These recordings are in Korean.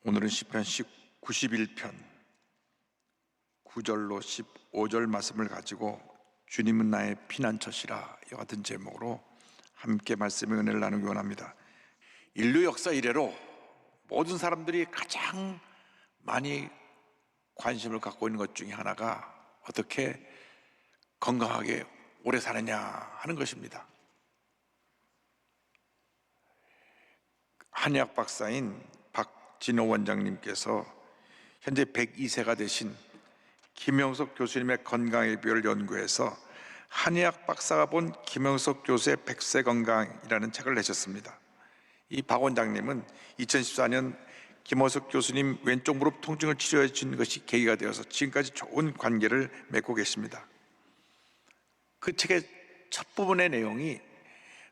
오늘은 시편 91편 9절로 15절 말씀을 가지고 주님은 나의 피난처시라 이와 같은 제목으로 함께 말씀의 은혜를 나누기 원합니다. 인류 역사 이래로 모든 사람들이 가장 많이 관심을 갖고 있는 것 중에 하나가 어떻게 건강하게 오래 사느냐 하는 것입니다. 한의학 박사인 박진호 원장님께서 현재 102세가 되신 김영석 교수님의 건강의 비결을 연구해서 한의학 박사가 본 김영석 교수의 100세 건강이라는 책을 내셨습니다. 이 박 원장님은 2014년 김영석 교수님 왼쪽 무릎 통증을 치료해 준 것이 계기가 되어서 지금까지 좋은 관계를 맺고 계십니다. 그 책의 첫 부분의 내용이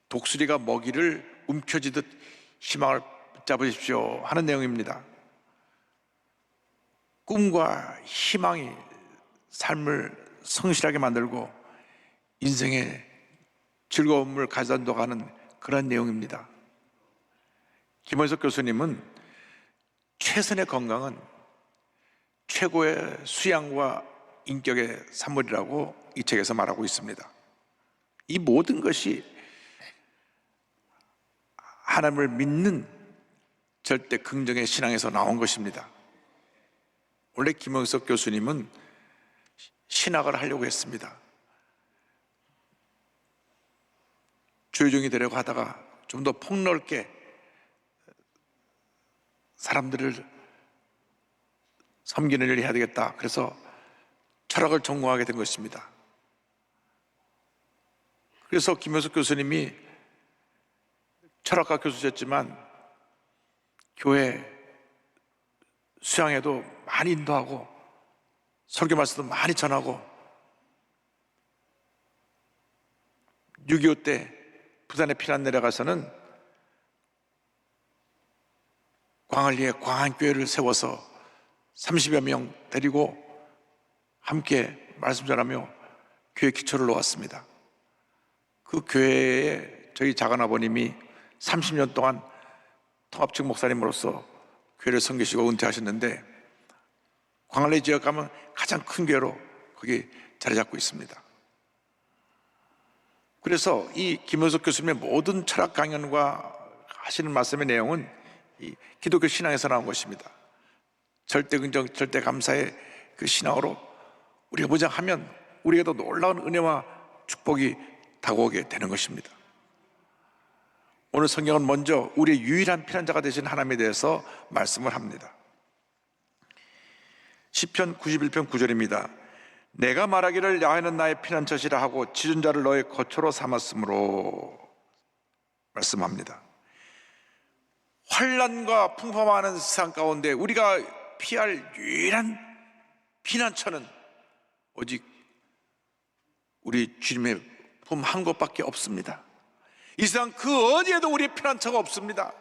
독수리가 먹이를 움켜쥐듯 희망을 붙잡으십시오 하는 내용입니다. 꿈과 희망이 삶을 성실하게 만들고 인생의 즐거움을 가져다가는 그런 내용입니다. 김원석 교수님은 최선의 건강은 최고의 수양과 인격의 산물이라고 이 책에서 말하고 있습니다. 이 모든 것이 하나님을 믿는 절대 긍정의 신앙에서 나온 것입니다. 원래 김영석 교수님은 신학을 하려고 했습니다. 조효정이 되려고 하다가 좀 더 폭넓게 사람들을 섬기는 일을 해야 되겠다. 그래서 철학을 전공하게 된 것입니다. 그래서 김영석 교수님이 철학과 교수셨지만 교회 수양에도 많이 인도하고 설교 말씀도 많이 전하고 6.25 때 부산에 피난 내려가서는 광안리에 광안교회를 세워서 30여 명 데리고 함께 말씀 전하며 교회 기초를 놓았습니다. 그 교회에 저희 작은아버님이 30년 동안 통합측 목사님으로서 교회를 섬기시고 은퇴하셨는데 광안리 지역 가면 가장 큰 교회로 거기 자리 잡고 있습니다. 그래서 이 김영석 교수님의 모든 철학 강연과 하시는 말씀의 내용은 이 기독교 신앙에서 나온 것입니다. 절대 긍정, 절대 감사의 그 신앙으로 우리가 무장하면 우리에게도 놀라운 은혜와 축복이 다가오게 되는 것입니다. 오늘 성경은 먼저 우리의 유일한 피난자가 되신 하나님에 대해서 말씀을 합니다. 시편 91편 9절입니다. 내가 말하기를 야훼는 나의 피난처시라 하고 지존 자를 너의 거처로 삼았으므로 말씀합니다. 환난과 풍파많은 세상 가운데 우리가 피할 유일한 피난처는 오직 우리 주님의 품 한 곳밖에 없습니다. 이 세상 그 어디에도 우리의 피난처가 없습니다.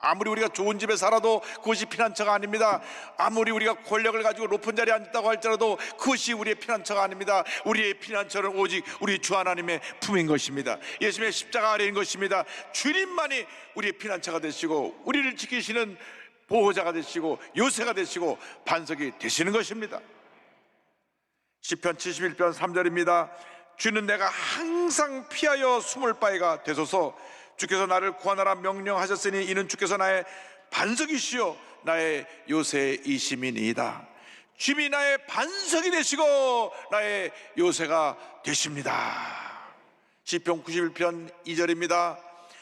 아무리 우리가 좋은 집에 살아도 그것이 피난처가 아닙니다. 아무리 우리가 권력을 가지고 높은 자리에 앉았다고 할지라도 그것이 우리의 피난처가 아닙니다. 우리의 피난처는 오직 우리 주 하나님의 품인 것입니다. 예수님의 십자가 아래인 것입니다. 주님만이 우리의 피난처가 되시고 우리를 지키시는 보호자가 되시고 요새가 되시고 반석이 되시는 것입니다. 시편 71편 3절입니다. 주는 내가 항상 피하여 숨을 바위가 되소서. 주께서 나를 구하노라 명령하셨으니 이는 주께서 나의 반석이시요 나의 요새이심이니이다. 주님이 나의 반석이 되시고 나의 요새가 되십니다. 시편 91편 2절입니다.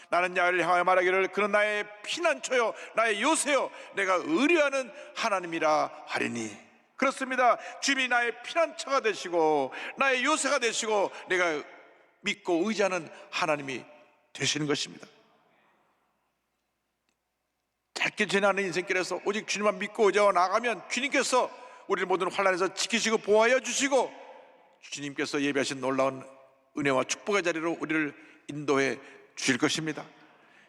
나는 야훼를 향하여 말하기를 그는 나의 피난처요 나의 요새요 내가 의뢰하는 하나님이라 하리니. 그렇습니다. 주님이 나의 피난처가 되시고 나의 요새가 되시고 내가 믿고 의지하는 하나님이 되시는 것입니다. 짧게 지나는 인생길에서 오직 주님만 믿고 의지하고 나가면 주님께서 우리를 모든 환난에서 지키시고 보호하여 주시고 주님께서 예비하신 놀라운 은혜와 축복의 자리로 우리를 인도해 주실 것입니다.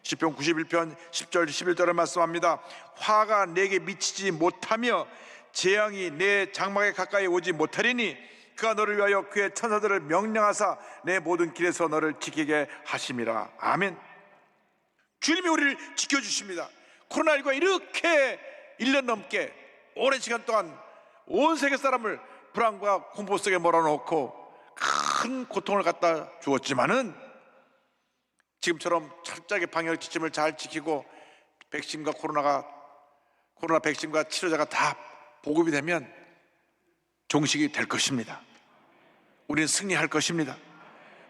시편 91편 10절 11절을 말씀합니다. 화가 내게 미치지 못하며 재앙이 내 장막에 가까이 오지 못하리니 그가 너를 위하여 그의 천사들을 명령하사 내 모든 길에서 너를 지키게 하심이라. 아멘. 주님이 우리를 지켜주십니다. 코로나19가 이렇게 1년 넘게 오랜 시간 동안 온 세계 사람을 불안과 공포 속에 몰아넣고 큰 고통을 갖다 주었지만은 지금처럼 철저하게 방역 지침을 잘 지키고 백신과 코로나 백신과 치료제가 다 보급이 되면 종식이 될 것입니다. 우리는 승리할 것입니다.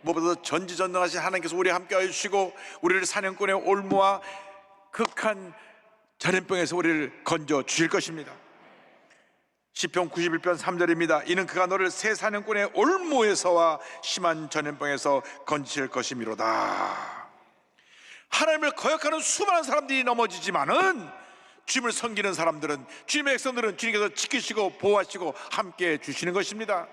무엇보다도 전지전능하신 하나님께서 우리와 함께하여 주시고 우리를 사냥꾼의 올무와 극한 전염병에서 우리를 건져 주실 것입니다. 시편 91편 3절입니다. 이는 그가 너를 새 사냥꾼의 올무에서와 심한 전염병에서 건지실 것이미로다. 하나님을 거역하는 수많은 사람들이 넘어지지만은 주님을 섬기는 사람들은, 주님의 백성들은 주님께서 지키시고 보호하시고 함께해 주시는 것입니다.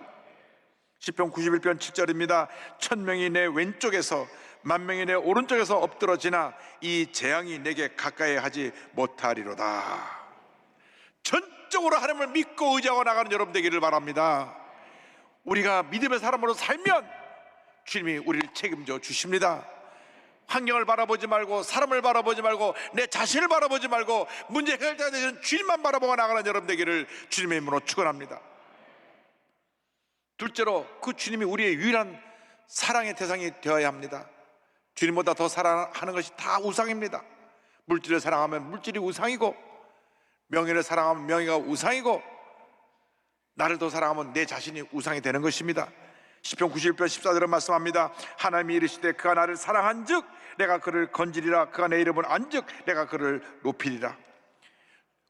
시편 91편 7절입니다. 1000명이 내 왼쪽에서 10,000명이 내 오른쪽에서 엎드러지나 이 재앙이 내게 가까이 하지 못하리로다. 전적으로 하나님을 믿고 의지하고 나가는 여러분 되기를 바랍니다. 우리가 믿음의 사람으로 살면 주님이 우리를 책임져 주십니다. 환경을 바라보지 말고, 사람을 바라보지 말고, 내 자신을 바라보지 말고 문제 해결자가 되시는 주님만 바라보고 나가는 여러분 되기를 주님의 이름으로 축원합니다. 둘째로, 그 주님이 우리의 유일한 사랑의 대상이 되어야 합니다. 주님보다 더 사랑하는 것이 다 우상입니다. 물질을 사랑하면 물질이 우상이고, 명예를 사랑하면 명예가 우상이고, 나를 더 사랑하면 내 자신이 우상이 되는 것입니다. 시편 91편 14절은 말씀합니다. 하나님이 이르시되 그가 나를 사랑한즉 내가 그를 건지리라. 그가 내 이름을 안즉 내가 그를 높이리라.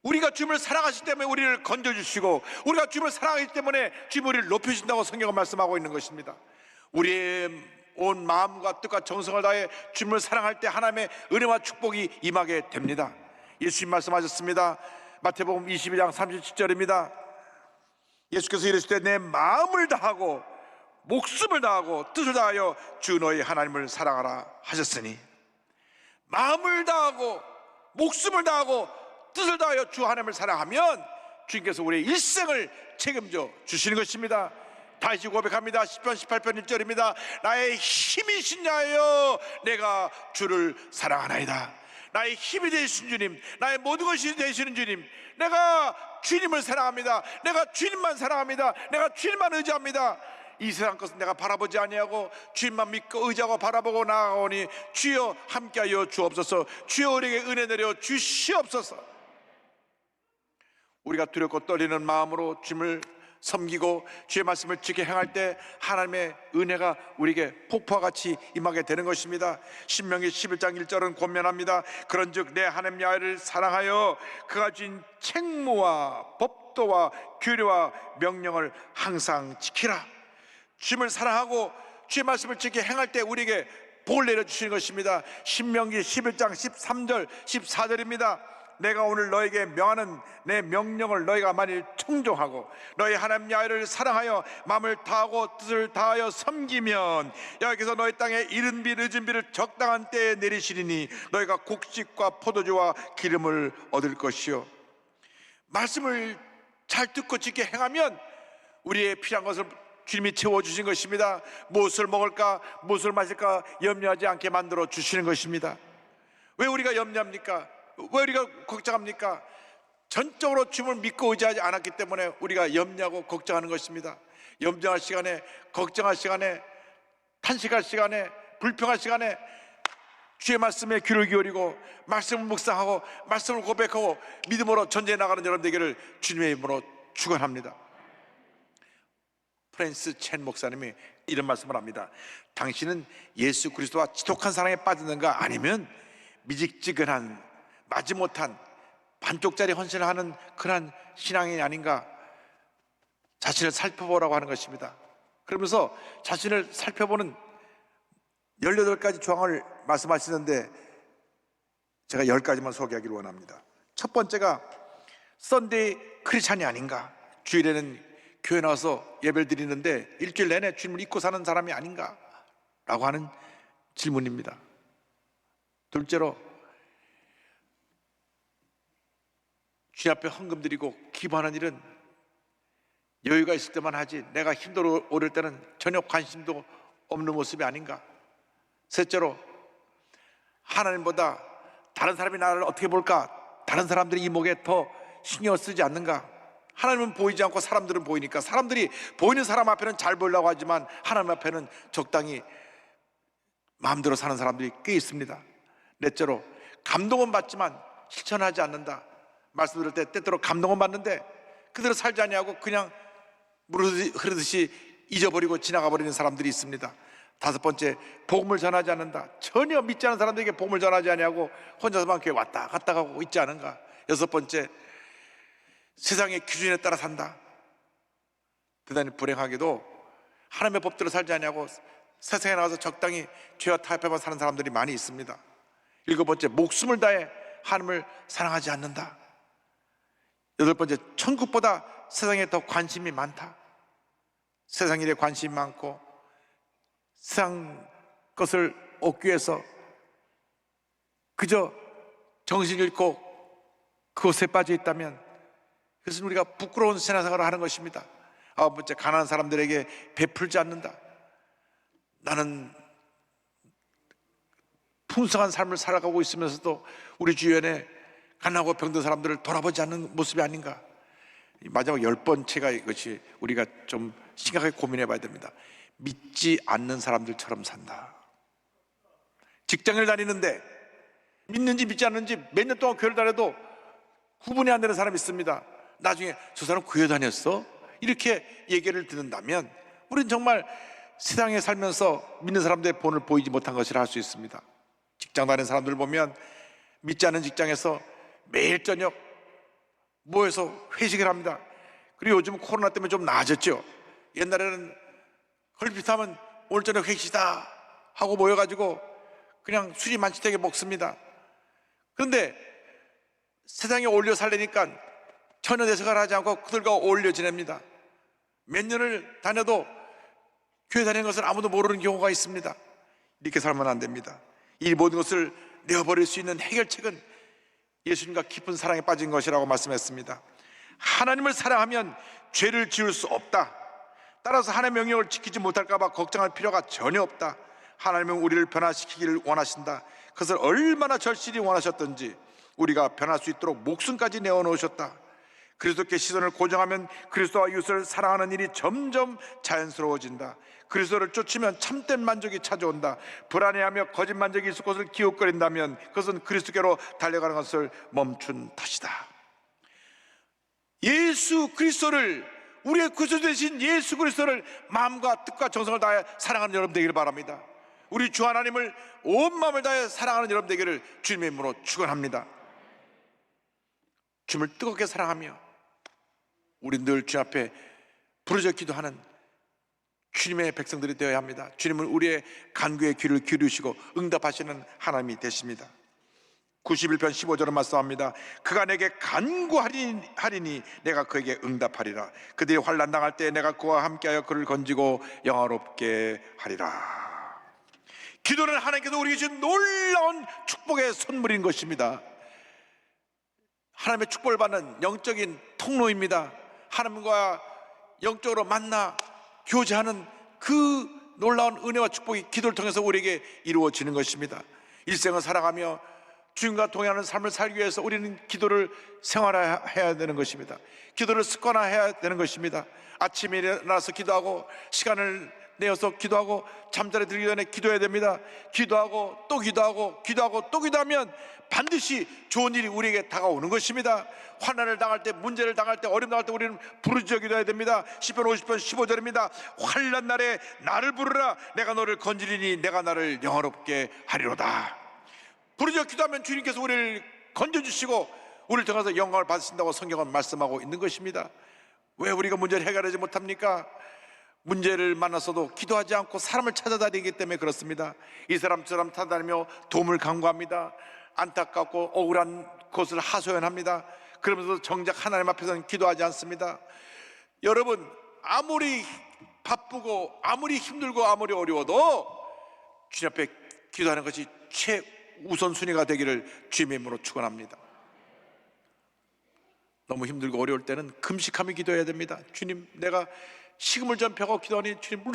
우리가 주님을 사랑하시기 때문에 우리를 건져주시고, 우리가 주님을 사랑하기 때문에 주님이 우리를 높여주신다고 성경은 말씀하고 있는 것입니다. 우리의 온 마음과 뜻과 정성을 다해 주님을 사랑할 때 하나님의 은혜와 축복이 임하게 됩니다. 예수님 말씀하셨습니다. 마태복음 22장 37절입니다. 예수께서 이르시되 내 마음을 다하고 목숨을 다하고 뜻을 다하여 주 너희 하나님을 사랑하라 하셨으니, 마음을 다하고 목숨을 다하고 뜻을 다하여 주 하나님을 사랑하면 주님께서 우리의 일생을 책임져 주시는 것입니다. 다시 고백합니다. 시편 18편 1절입니다. 나의 힘이신 자여 내가 주를 사랑하나이다. 나의 힘이 되시는 주님, 나의 모든 것이 되시는 주님, 내가 주님을 사랑합니다. 내가 주님만 사랑합니다. 내가 주님만 의지합니다. 이 세상 것은 내가 바라보지 아니하고 주님만 믿고 의지하고 바라보고 나아가오니 주여 함께하여 주옵소서. 주여 우리에게 은혜 내려 주시옵소서. 우리가 두렵고 떨리는 마음으로 주님을 섬기고 주의 말씀을 지켜 행할 때 하나님의 은혜가 우리에게 폭포같이 임하게 되는 것입니다. 신명기 11장 1절은 권면합니다. 그런즉 내 하나님 야훼를 사랑하여 그가 주신 책무와 법도와 규례와 명령을 항상 지키라. 주님을 사랑하고 주의 말씀을 지켜 행할 때 우리에게 복을 내려주시는 것입니다. 신명기 11장 13절 14절입니다. 내가 오늘 너에게 명하는 내 명령을 너희가 만일 청종하고 너희 하나님 야훼를 사랑하여 마음을 다하고 뜻을 다하여 섬기면 여호와께서 너희 땅에 이른 비 늦은 비를 적당한 때에 내리시리니 너희가 곡식과 포도주와 기름을 얻을 것이요. 말씀을 잘 듣고 지켜 행하면 우리의 필요한 것을 주님이 채워주신 것입니다. 무엇을 먹을까 무엇을 마실까 염려하지 않게 만들어 주시는 것입니다. 왜 우리가 염려합니까? 왜 우리가 걱정합니까? 전적으로 주님을 믿고 의지하지 않았기 때문에 우리가 염려하고 걱정하는 것입니다. 염려할 시간에, 걱정할 시간에, 탄식할 시간에, 불평할 시간에 주의 말씀에 귀를 기울이고 말씀을 묵상하고 말씀을 고백하고 믿음으로 전제해 나가는 여러분 되기를 주님의 이름으로 축원합니다. 프랜스 첸 목사님이 이런 말씀을 합니다. 당신은 예수 그리스도와 지독한 사랑에 빠졌는가 아니면 미직지근한 마지못한 반쪽짜리 헌신을 하는 그런 신앙이 아닌가 자신을 살펴보라고 하는 것입니다. 그러면서 자신을 살펴보는 18가지 조항을 말씀하시는데 제가 10가지만 소개하기를 원합니다. 첫 번째가 썬데이 크리스찬이 아닌가, 주일에는 교회 나와서 예배를 드리는데 일주일 내내 주님을 잊고 사는 사람이 아닌가 라고 하는 질문입니다. 둘째로 주님 앞에 헌금 드리고 기부하는 일은 여유가 있을 때만 하지 내가 힘들어 오를 때는 전혀 관심도 없는 모습이 아닌가. 셋째로 하나님보다 다른 사람이 나를 어떻게 볼까, 다른 사람들이 이목에 더 신경 쓰지 않는가? 하나님은 보이지 않고 사람들은 보이니까, 사람들이 보이는 사람 앞에는 잘 보이려고 하지만 하나님 앞에는 적당히 마음대로 사는 사람들이 꽤 있습니다. 넷째로, 감동은 받지만 실천하지 않는다. 말씀 들을 때 때때로 감동은 받는데 그대로 살지 아니하고 그냥 물 흐르듯이 잊어버리고 지나가 버리는 사람들이 있습니다. 다섯 번째, 복음을 전하지 않는다. 전혀 믿지 않는 사람들에게 복음을 전하지 아니하고 혼자서만 교회 왔다 갔다 가고 있지 않은가. 여섯 번째, 세상의 기준에 따라 산다. 대단히 불행하게도 하나님의 법대로 살지 아니하고 세상에 나가서 적당히 죄와 타협해만 사는 사람들이 많이 있습니다. 일곱 번째, 목숨을 다해 하나님을 사랑하지 않는다. 여덟 번째, 천국보다 세상에 더 관심이 많다. 세상 일에 관심이 많고 세상 것을 얻기 위해서 그저 정신 잃고 그것에 빠져 있다면 그것은 우리가 부끄러운 신앙생활을 하는 것입니다. 아홉 번째, 가난한 사람들에게 베풀지 않는다. 나는 풍성한 삶을 살아가고 있으면서도 우리 주변에 가난하고 병든 사람들을 돌아보지 않는 모습이 아닌가. 마지막 열 번째가 이것이 우리가 좀 심각하게 고민해 봐야 됩니다. 믿지 않는 사람들처럼 산다. 직장을 다니는데 믿는지 믿지 않는지 몇 년 동안 교회를 다녀도 구분이 안 되는 사람이 있습니다. 나중에 저 사람 교회 다녔어? 이렇게 얘기를 듣는다면 우리는 정말 세상에 살면서 믿는 사람들의 본을 보이지 못한 것이라 할 수 있습니다. 직장 다니는 사람들 보면 믿지 않는 직장에서 매일 저녁 모여서 회식을 합니다. 그리고 요즘 코로나 때문에 좀 나아졌죠. 옛날에는 걸핏하면 오늘 저녁 회식이다 하고 모여가지고 그냥 술이 만취되게 먹습니다. 그런데 세상에 어울려 살려니까 전혀 대석을 하지 않고 그들과 어울려 지냅니다. 몇 년을 다녀도 교회 다니는 것을 아무도 모르는 경우가 있습니다. 이렇게 살면 안 됩니다. 이 모든 것을 내어버릴 수 있는 해결책은 예수님과 깊은 사랑에 빠진 것이라고 말씀했습니다. 하나님을 사랑하면 죄를 지을 수 없다. 따라서 하나님의 명령을 지키지 못할까 봐 걱정할 필요가 전혀 없다. 하나님은 우리를 변화시키기를 원하신다. 그것을 얼마나 절실히 원하셨던지 우리가 변할 수 있도록 목숨까지 내어놓으셨다. 그리스도께 시선을 고정하면 그리스도와 이웃을 사랑하는 일이 점점 자연스러워진다. 그리스도를 쫓으면 참된 만족이 찾아온다. 불안해하며 거짓 만족이 있을 것을 기웃거린다면 그것은 그리스도께로 달려가는 것을 멈춘 탓이다. 예수 그리스도를, 우리의 구주 되신 예수 그리스도를 마음과 뜻과 정성을 다해 사랑하는 여러분 되기를 바랍니다. 우리 주 하나님을 온 마음을 다해 사랑하는 여러분 되기를 주님의 이름으로 축원합니다. 주님을 뜨겁게 사랑하며 우리 늘 주 앞에 부르짖어 기도하는 주님의 백성들이 되어야 합니다. 주님은 우리의 간구의 귀를 기울이시고 응답하시는 하나님이 되십니다. 91편 15절은 말씀합니다. 그가 내게 간구하리니 내가 그에게 응답하리라. 그들이 환난 당할 때 내가 그와 함께하여 그를 건지고 영화롭게 하리라. 기도는 하나님께서 우리에게 주신 놀라운 축복의 선물인 것입니다. 하나님의 축복을 받는 영적인 통로입니다. 하나님과 영적으로 만나 교제하는 그 놀라운 은혜와 축복이 기도를 통해서 우리에게 이루어지는 것입니다. 일생을 살아가며 주님과 동행하는 삶을 살기 위해서 우리는 기도를 생활해야 되는 것입니다. 기도를 습관화해야 되는 것입니다. 아침에 일어나서 기도하고 시간을 내어서 기도하고 잠자리 들기 전에 기도해야 됩니다. 기도하고 또 기도하고 기도하고 또 기도하면 반드시 좋은 일이 우리에게 다가오는 것입니다. 환난을 당할 때, 문제를 당할 때, 어려움 당할 때 우리는 부르짖어 기도해야 됩니다. 시편 50편 15절입니다. 환난 날에 나를 부르라. 내가 너를 건지리니 내가 나를 영화롭게 하리로다. 부르짖어 기도하면 주님께서 우리를 건져주시고 우리를 통해서 영광을 받으신다고 성경은 말씀하고 있는 것입니다. 왜 우리가 문제를 해결하지 못합니까? 문제를 만났어도 기도하지 않고 사람을 찾아다니기 때문에 그렇습니다. 이 사람 저 사람 찾아다니며 도움을 간구합니다. 안타깝고 억울한 것을 하소연합니다. 그러면서 정작 하나님 앞에서는 기도하지 않습니다. 여러분, 아무리 바쁘고 아무리 힘들고 아무리 어려워도 주님 앞에 기도하는 것이 최우선순위가 되기를 주님의 이름으로 축원합니다. 너무 힘들고 어려울 때는 금식하며 기도해야 됩니다. 주님, 내가 식음을 좀 펴고 기도하니 주님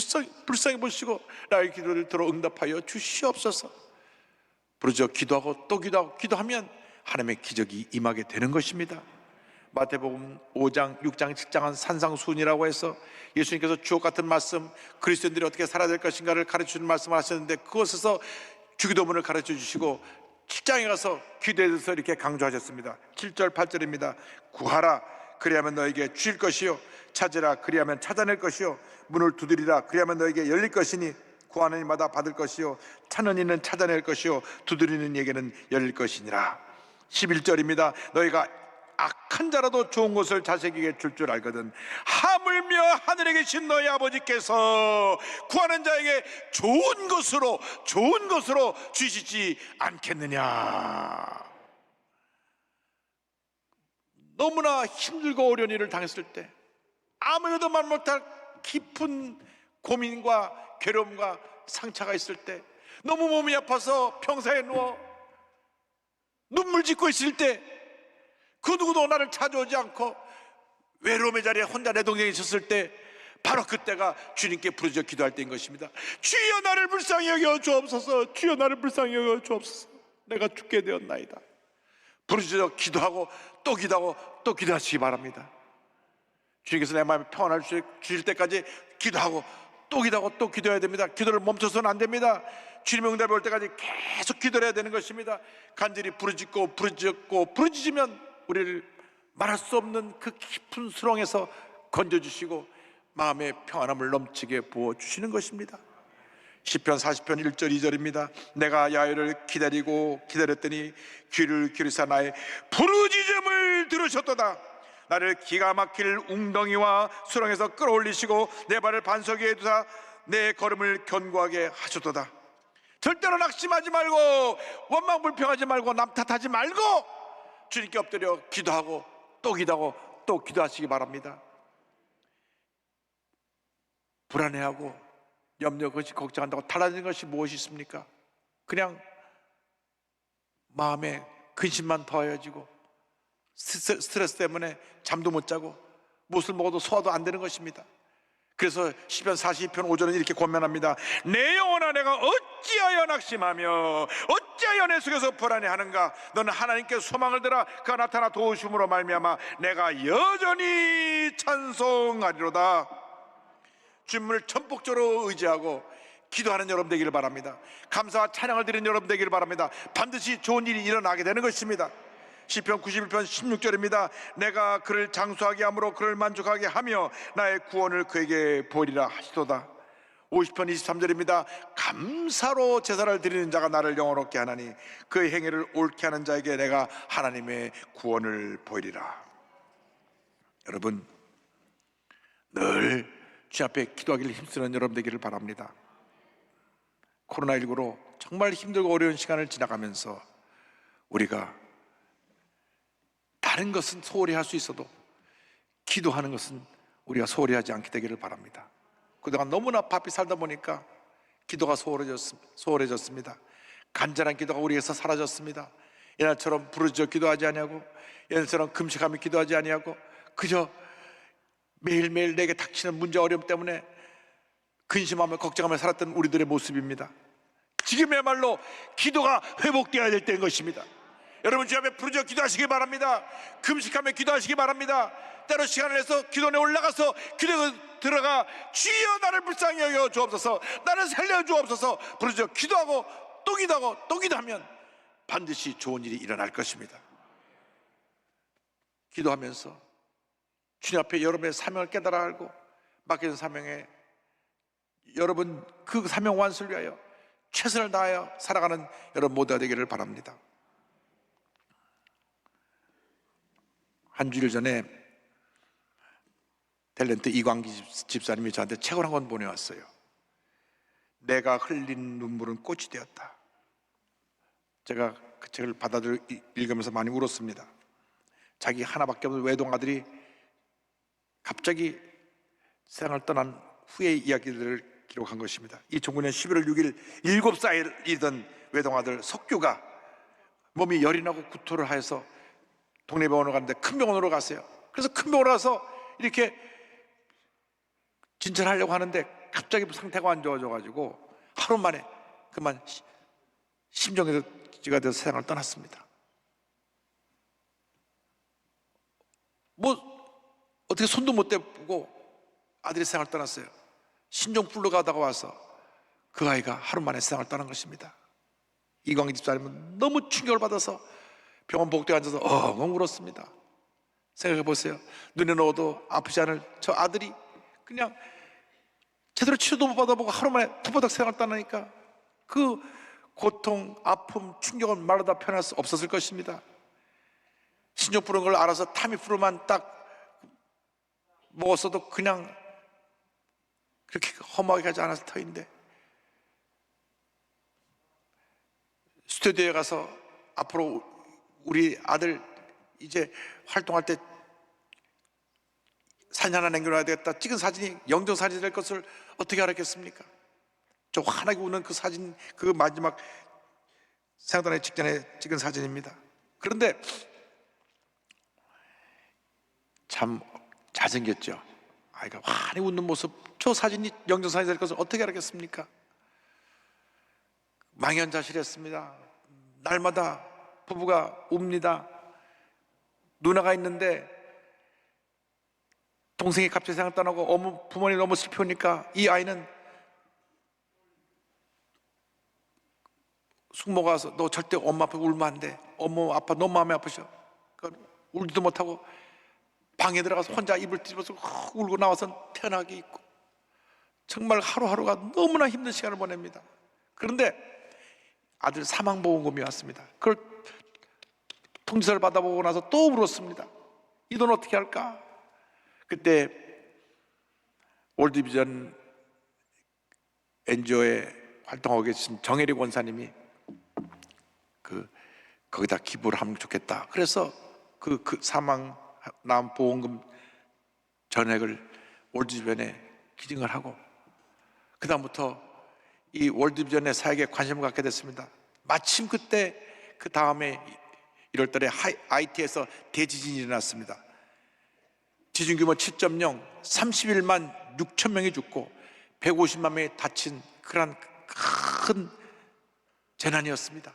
불쌍히 보시고 나의 기도를 들어 응답하여 주시옵소서. 부르짖어 기도하고 또 기도하고 기도하면 하나님의 기적이 임하게 되는 것입니다. 마태복음 5장, 6장, 7장은 산상수훈이라고 해서 예수님께서 주옥 같은 말씀, 그리스도인들이 어떻게 살아야 될 것인가를 가르쳐주는 말씀을 하셨는데, 그것에서 주기도문을 가르쳐 주시고 7장에 가서 기도에 대해서 이렇게 강조하셨습니다. 7절 8절입니다. 구하라 그리하면 너에게 주실 것이요, 찾으라 그리하면 찾아낼 것이요, 문을 두드리라 그리하면 너에게 열릴 것이니 구하는 이마다 받을 것이요, 찾는 이는 찾아낼 것이요, 두드리는 이에게는 열릴 것이니라. 11절입니다. 너희가 악한 자라도 좋은 것을 자식에게 줄 줄 알거든 하물며 하늘에 계신 너희 아버지께서 구하는 자에게 좋은 것으로 주시지 않겠느냐. 너무나 힘들고 어려운 일을 당했을 때, 아무래도 말 못할 깊은 고민과 괴로움과 상처가 있을 때, 너무 몸이 아파서 병사에 누워 눈물 짓고 있을 때, 그 누구도 나를 찾아오지 않고 외로움의 자리에 혼자 내 동생이 있었을 때, 바로 그때가 주님께 부르짖어 기도할 때인 것입니다. 주여 나를 불쌍히 여겨 주옵소서. 주여 나를 불쌍히 여겨 주옵소서. 내가 죽게 되었나이다. 부르짖어 기도하고 또 기도하고 또 기도하시기 바랍니다. 주님께서 내 마음에 평안을 주실 때까지 기도하고 또 기도하고 또 기도해야 됩니다. 기도를 멈춰서는 안 됩니다. 주님의 응답이 올 때까지 계속 기도를 해야 되는 것입니다. 간절히 부르짖으면 우리를 말할 수 없는 그 깊은 수렁에서 건져주시고 마음의 평안함을 넘치게 부어주시는 것입니다. 시편 40편 1절 2절입니다. 내가 야훼를 기다렸더니 귀를 기울이사 나의 부르짖음을 들으셨도다. 나를 기가 막힐 웅덩이와 수렁에서 끌어올리시고 내 발을 반석 위에 두사 내 걸음을 견고하게 하셨도다. 절대로 낙심하지 말고 원망불평하지 말고 남 탓하지 말고 주님께 엎드려 기도하고 또 기도하고 또 기도하시기 바랍니다. 불안해하고 염려, 것이 걱정한다고 달라지는 것이 무엇이 있습니까? 그냥 마음에 근심만 더해지고 스트레스 때문에 잠도 못 자고 무엇을 먹어도 소화도 안 되는 것입니다. 그래서 시편 42편 5절은 이렇게 권면합니다. 내 영혼아 내가 어찌하여 낙심하며 어찌하여 내 속에서 불안해하는가. 너는 하나님께 소망을 들어 그가 나타나 도우심으로 말미암아 내가 여전히 찬송하리로다. 주님을 전폭적으로 의지하고 기도하는 여러분 되기를 바랍니다. 감사와 찬양을 드리는 여러분 되기를 바랍니다. 반드시 좋은 일이 일어나게 되는 것입니다. 시편 91편 16절입니다. 내가 그를 장수하게 함으로 그를 만족하게 하며 나의 구원을 그에게 보이리라 하시도다. 50편 23절입니다. 감사로 제사를 드리는 자가 나를 영원롭게 하나니 그의 행위를 옳게 하는 자에게 내가 하나님의 구원을 보이리라. 여러분, 늘 주 앞에 기도하기를 힘쓰는 여러분 되기를 바랍니다. 코로나19로 정말 힘들고 어려운 시간을 지나가면서 우리가 다른 것은 소홀히 할 수 있어도 기도하는 것은 우리가 소홀히 하지 않게 되기를 바랍니다. 그동안 너무나 바삐 살다 보니까 기도가 소홀해졌습니다. 간절한 기도가 우리에서 사라졌습니다. 옛날처럼 부르짖어 기도하지 아니하고 옛날처럼 금식하며 기도하지 아니하고 그저 매일매일 내게 닥치는 문제 어려움 때문에 근심하며 걱정하며 살았던 우리들의 모습입니다. 지금이야말로 기도가 회복되어야 될 때인 것입니다. 여러분 주 앞에 부르짖어 기도하시기 바랍니다. 금식하며 기도하시기 바랍니다. 때로 시간을 내서 기도원에 올라가서 기도에 들어가 주여 나를 불쌍히 여겨 주옵소서, 나를 살려 주옵소서 부르짖어 기도하고 또 기도하고 또 기도하면 반드시 좋은 일이 일어날 것입니다. 기도하면서 주님 앞에 여러분의 사명을 깨달아 알고 맡겨진 사명에 여러분 그 사명 완수를 위하여 최선을 다하여 살아가는 여러분 모두가 되기를 바랍니다. 한 주일 전에 탤런트 이광기 집사님이 저한테 책을 한 권 보내왔어요. 내가 흘린 눈물은 꽃이 되었다. 제가 그 책을 받아들여 읽으면서 많이 울었습니다. 자기 하나밖에 없는 외동아들이 갑자기 세상을 떠난 후의 이야기들을 기록한 것입니다. 2009년 11월 6일 7살이던 외동아들 석규가 몸이 열이 나고 구토를 하여서 동네 병원으로 갔는데 큰 병원으로 갔어요. 그래서 큰 병원으로 가서 이렇게 진찰하려고 하는데 갑자기 상태가 안 좋아져가지고 하루 만에 그만 심정지가 돼서 세상을 떠났습니다. 어떻게 손도 못 대고 아들이 세상을 떠났어요. 신종플루 가다가 와서 그 아이가 하루 만에 세상을 떠난 것입니다. 이광희 집사님은 너무 충격을 받아서 병원 복도에 앉아서 엉엉 울었습니다. 생각해 보세요. 눈에 넣어도 아프지 않을 저 아들이 그냥 제대로 치료도 못 받아보고 하루 만에 툭바닥 세상을 떠나니까 그 고통, 아픔, 충격은 말로 다 표현할 수 없었을 것입니다. 신종플루인 걸 알아서 타미플루만 딱 먹었어도 그냥 그렇게 험하게 가지 않았을 터인데, 스튜디오에 가서 앞으로 우리 아들 이제 활동할 때 사진 하나 남겨놔야 되겠다, 찍은 사진이 영정사진이 될 것을 어떻게 알았겠습니까? 저 환하게 우는 그 사진, 그 마지막 생각나기 직전에 찍은 사진입니다. 그런데 참 잘생겼죠. 아이가 환히 웃는 모습, 저 사진이 영정사진이 될 것을 어떻게 알았겠습니까? 망연자실했습니다. 날마다 부부가 웁니다. 누나가 있는데 동생이 갑자기 세상을 떠나고 부모님이 너무 슬퍼하니까 이 아이는 숙모가 와서 너 절대 엄마 앞에 울면 안 돼. 엄마 아빠 너무 마음이 아프셔. 그러니까 울지도 못하고 방에 들어가서 혼자 이불 뒤집어서 울고 나와서 태어나게 있고, 정말 하루하루가 너무나 힘든 시간을 보냅니다. 그런데 아들 사망보험금이 왔습니다. 그걸 통지서를 받아보고 나서 또 울었습니다. 이 돈 어떻게 할까? 그때 월드비전 NGO에 활동하고 계신 정혜리 권사님이 거기다 기부를 하면 좋겠다. 그래서 그 사망 남 보험금 전액을 월드비전에 기증을 하고, 그 다음부터 이 월드비전의 사역에 관심을 갖게 됐습니다. 마침 그때 그 다음에 1월 달에 IT에서 대지진이 일어났습니다. 지진 규모 7.0, 31만 6천 명이 죽고 150만 명이 다친 그런 큰 재난이었습니다.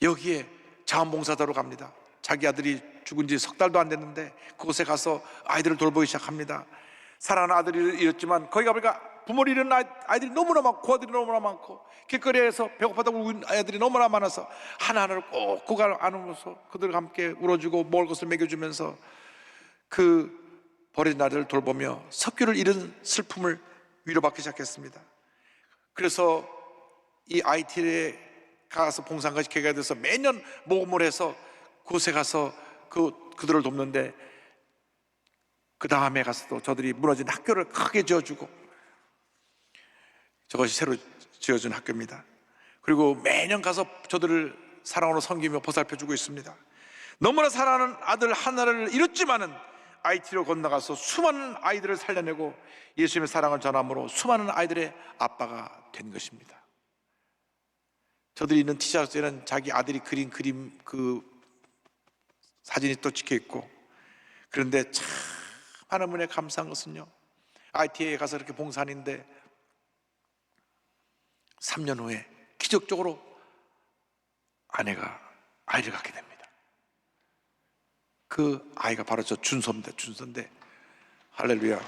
여기에 자원봉사자로 갑니다. 자기 아들이 죽은 지 석 달도 안 됐는데 그곳에 가서 아이들을 돌보기 시작합니다. 사랑하는 아들을 잃었지만 거기 가보니까 부모를 잃은 아이들이 너무나 많고 고아들이 너무나 많고 길거리에서 배고파다고 울고 있는 아이들이 너무나 많아서 하나하나를 꼭 안으면서 그들과 함께 울어주고 먹을 것을 먹여주면서 그 버려진 아이들을 돌보며 석규를 잃은 슬픔을 위로받기 시작했습니다. 그래서 이 IT에 가서 봉사한 것이 계기가 돼서 매년 모금을 해서 그곳에 가서 그들을 돕는데, 그 다음에 가서도 저들이 무너진 학교를 크게 지어주고, 저것이 새로 지어준 학교입니다. 그리고 매년 가서 저들을 사랑으로 섬기며 보살펴주고 있습니다. 너무나 사랑하는 아들 하나를 잃었지만은 IT로 건너가서 수많은 아이들을 살려내고 예수님의 사랑을 전함으로 수많은 아이들의 아빠가 된 것입니다. 저들이 있는 티셔츠에는 자기 아들이 그린 그림 그 사진이 또 찍혀 있고, 그런데 참 하나님의 감사한 것은요, IT에 가서 이렇게 봉사하는데 3년 후에 기적적으로 아내가 아이를 갖게 됩니다. 그 아이가 바로 저 준서인데 할렐루야.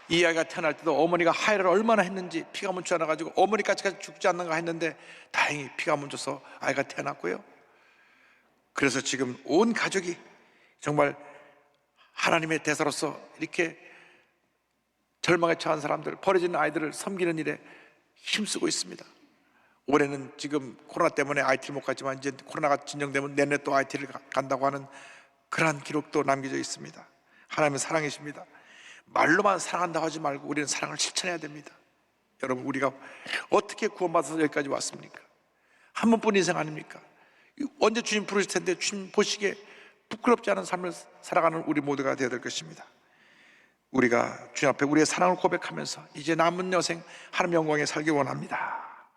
이 아이가 태어날 때도 어머니가 하혈을 얼마나 했는지 피가 멈추지 않아가지고 어머니까지 죽지 않는가 했는데 다행히 피가 멈춰서 아이가 태어났고요. 그래서 지금 온 가족이 정말 하나님의 대사로서 이렇게 절망에 처한 사람들, 버려진 아이들을 섬기는 일에 힘쓰고 있습니다. 올해는 지금 코로나 때문에 IT를 못 갔지만 이제 코로나가 진정되면 내내 또 IT를 간다고 하는 그러한 기록도 남겨져 있습니다. 하나님은 사랑이십니다. 말로만 사랑한다고 하지 말고 우리는 사랑을 실천해야 됩니다. 여러분, 우리가 어떻게 구원받아서 여기까지 왔습니까? 한 번뿐 인생 아닙니까? 언제 주님 부르실 텐데 주님 보시기에 부끄럽지 않은 삶을 살아가는 우리 모두가 되어야 될 것입니다. 우리가 주님 앞에 우리의 사랑을 고백하면서 이제 남은 여생 하나님 영광에 살기 원합니다.